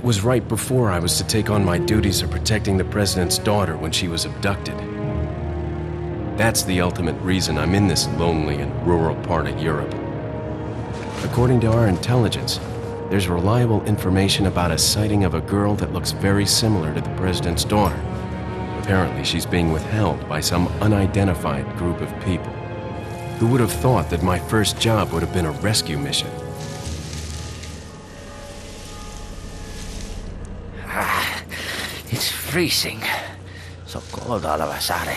was right before I was to take on my duties of protecting the president's daughter when she was abducted. That's the ultimate reason I'm in this lonely and rural part of Europe. According to our intelligence, there's reliable information about a sighting of a girl that looks very similar to the president's daughter. Apparently, she's being withheld by some unidentified group of people. Who would have thought that my first job would have been a rescue mission? It's freezing. So cold all of a sudden.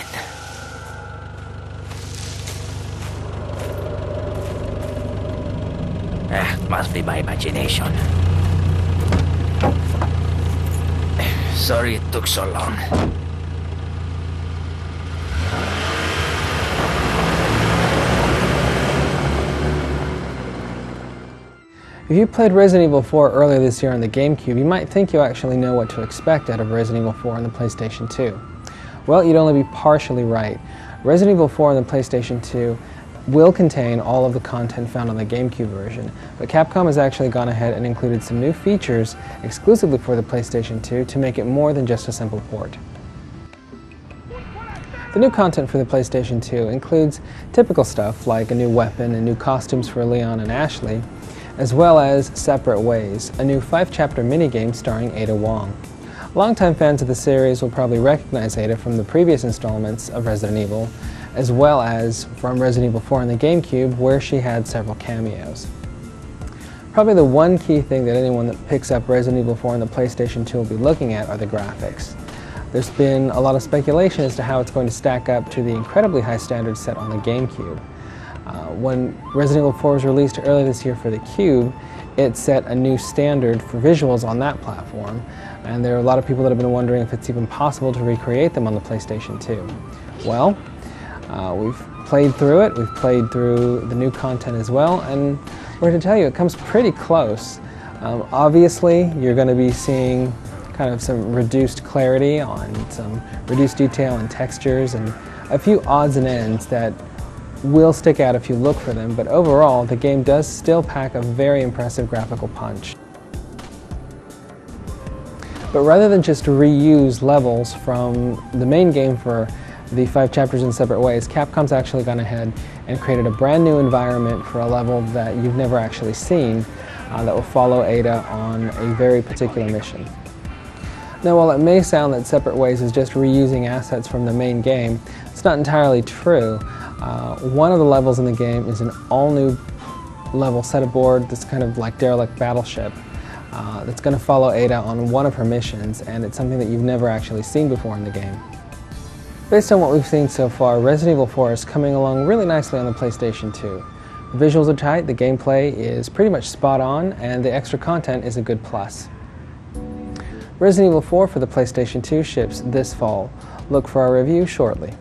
Must be my imagination. Sorry it took so long. If you played Resident Evil 4 earlier this year on the GameCube, you might think you actually know what to expect out of Resident Evil 4 on the PlayStation 2. Well, you'd only be partially right. Resident Evil 4 on the PlayStation 2 will contain all of the content found on the GameCube version, but Capcom has actually gone ahead and included some new features exclusively for the PlayStation 2 to make it more than just a simple port. The new content for the PlayStation 2 includes typical stuff like a new weapon and new costumes for Leon and Ashley, as well as Separate Ways, a new 5-chapter minigame starring Ada Wong. Longtime fans of the series will probably recognize Ada from the previous installments of Resident Evil, as well as from Resident Evil 4 on the GameCube, where she had several cameos. Probably the one key thing that anyone that picks up Resident Evil 4 on the PlayStation 2 will be looking at are the graphics. There's been a lot of speculation as to how it's going to stack up to the incredibly high standards set on the GameCube. When Resident Evil 4 was released earlier this year for the Cube, it set a new standard for visuals on that platform, and there are a lot of people that have been wondering if it's even possible to recreate them on the PlayStation 2. Well, we've played through it, we've played through the new content as well, and we're to tell you it comes pretty close. Obviously, you're going to be seeing kind of some reduced clarity on some reduced detail and textures and a few odds and ends that will stick out if you look for them, but overall the game does still pack a very impressive graphical punch. But rather than just reuse levels from the main game for the 5 chapters in Separate Ways, Capcom's actually gone ahead and created a brand new environment for a level that you've never actually seen that will follow Ada on a very particular mission. Now, while it may sound that Separate Ways is just reusing assets from the main game, it's not entirely true. One of the levels in the game is an all-new level set aboard this kind of like derelict battleship that's going to follow Ada on one of her missions, and it's something that you've never actually seen before in the game. Based on what we've seen so far, Resident Evil 4 is coming along really nicely on the PlayStation 2. The visuals are tight, the gameplay is pretty much spot on, and the extra content is a good plus. Resident Evil 4 for the PlayStation 2 ships this fall. Look for our review shortly.